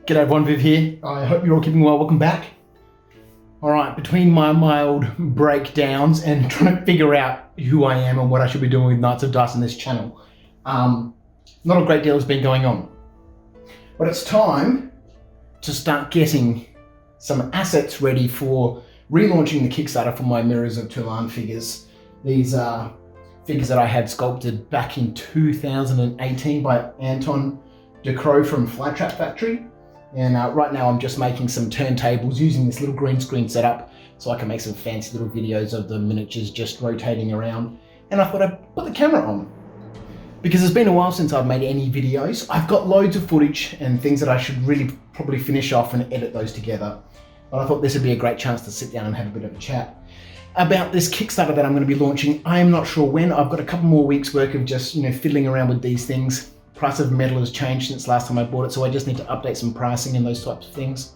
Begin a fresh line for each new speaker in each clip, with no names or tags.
G'day everyone, Viv here. I hope you're all keeping well. Welcome back. Alright, between my mild breakdowns and trying to figure out who I am and what I should be doing with Knights of Dice on this channel, not a great deal has been going on. But it's time to start getting some assets ready for relaunching the Kickstarter for my Mirrors of Toulon figures. These are figures that I had sculpted back in 2018 by Anton DeCrow from Flat Trap Factory. And right now I'm just making some turntables using this little green screen setup so I can make some fancy little videos of the miniatures just rotating around. And I thought I'd put the camera on, because it's been a while since I've made any videos. I've got loads of footage and things that I should really probably finish off and edit those together. But I thought this would be a great chance to sit down and have a bit of a chat about this Kickstarter that I'm going to be launching. I am not sure when. I've got a couple more weeks work of just, fiddling around with these things. Price of metal has changed since last time I bought it, so I just need to update some pricing and those types of things.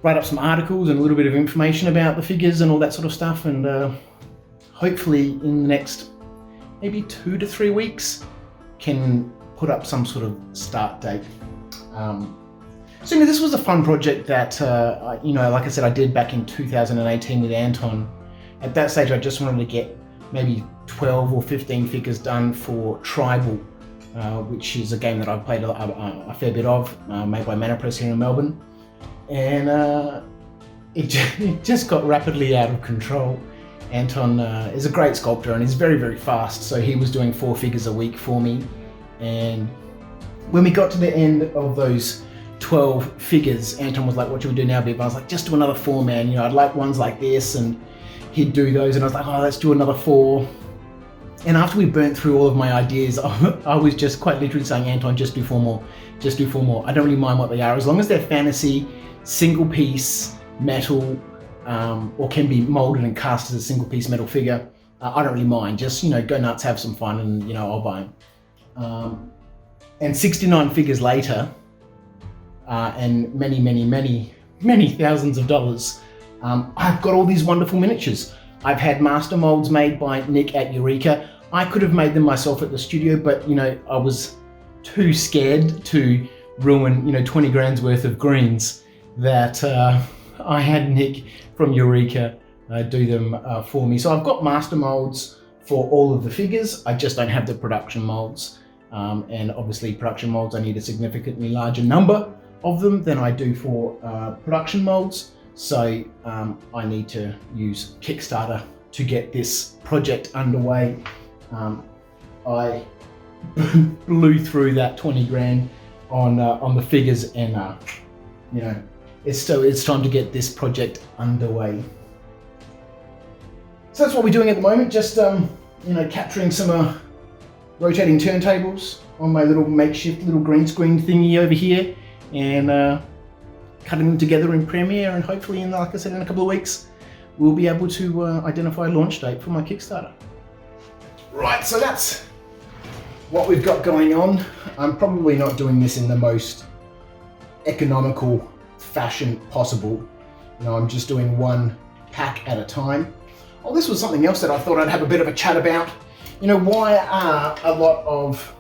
Write up some articles and a little bit of information about the figures and all that sort of stuff, and hopefully in the next maybe 2 to 3 weeks can put up some sort of start date. So this was a fun project that, like I said, I did back in 2018 with Anton. At that stage I just wanted to get maybe 12 or 15 figures done for Tribal, which is a game that I've played a fair bit of, made by Mana Press here in Melbourne. And it just got rapidly out of control. Anton is a great sculptor and is very, very fast, so he was doing 4 figures a week for me. And when we got to the end of those 12 figures, Anton was like, "What should we do now, Viv?" I was like, "Just do another 4, man. I'd like ones like this." And he'd do those, and I was like, "Oh, let's do another 4. And after we burnt through all of my ideas, I was just quite literally saying, "Anton, just do 4 more. Just do 4 more. I don't really mind what they are, as long as they're fantasy, single piece metal, or can be molded and cast as a single piece metal figure. I don't really mind. Just, go nuts, have some fun, and, I'll buy them." And 69 figures later, and many, many, many, many thousands of dollars, I've got all these wonderful miniatures. I've had master molds made by Nick at Eureka. I could have made them myself at the studio, but I was too scared to ruin 20 grand's worth of greens that I had Nick from Eureka do them for me. So I've got master molds for all of the figures. I just don't have the production molds, and obviously production molds, I need a significantly larger number of them than I do for production molds. So I need to use Kickstarter to get this project underway. I blew through that 20 grand on the figures, and it's time to get this project underway. So that's what we're doing at the moment. Just capturing some rotating turntables on my little makeshift little green screen thingy over here, and cutting them together in Premiere, and hopefully, like I said, in a couple of weeks, we'll be able to identify a launch date for my Kickstarter. Right, so that's what we've got going on. I'm probably not doing this in the most economical fashion possible. I'm just doing 1 pack at a time. Oh, this was something else that I thought I'd have a bit of a chat about. Why are a lot of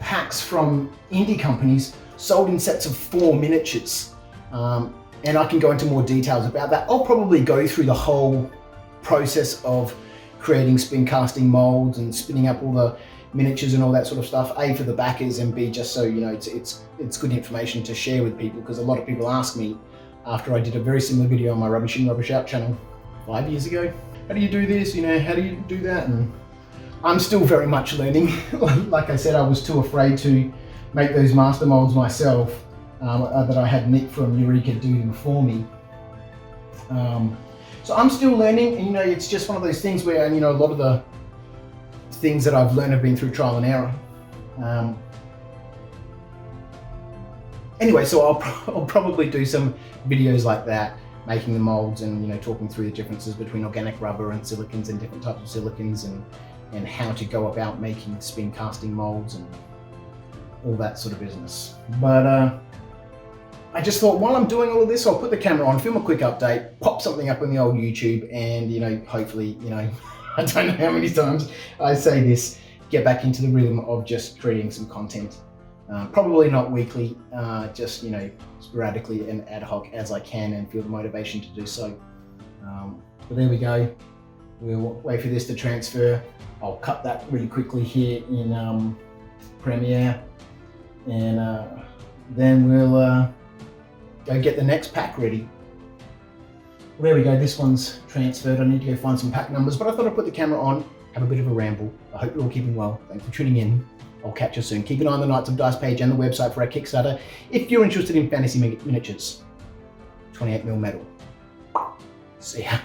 packs from indie companies sold in sets of 4 miniatures? And I can go into more details about that. I'll probably go through the whole process of creating spin casting molds and spinning up all the miniatures and all that sort of stuff. A, for the backers, and B, just so it's good information to share with people, because a lot of people ask me after I did a very similar video on my Rubbish In, Rubbish Out channel 5 years ago, "How do you do this? How do you do that?" And I'm still very much learning. Like I said, I was too afraid to make those master molds myself, that I had Nick from Eureka do them for me. So I'm still learning, and it's just one of those things where, a lot of the things that I've learned have been through trial and error. Anyway, so I'll probably do some videos like that, making the molds and talking through the differences between organic rubber and silicons and different types of silicons, and how to go about making spin casting molds and all that sort of business. But I just thought, while I'm doing all of this, I'll put the camera on, film a quick update, pop something up on the old YouTube, and hopefully, I don't know how many times I say this, get back into the rhythm of just creating some content Probably not weekly, just sporadically and ad hoc as I can and feel the motivation to do so. But there we go. We'll wait for this to transfer. I'll cut that really quickly here in Premiere, and then we'll go get the next pack ready. There we go, this one's transferred. I need to go find some pack numbers, but I thought I'd put the camera on, have a bit of a ramble. I hope you're all keeping well. Thanks for tuning in. I'll catch you soon. Keep an eye on the Knights of Dice page and the website for our Kickstarter if you're interested in fantasy miniatures. 28mm metal. See ya.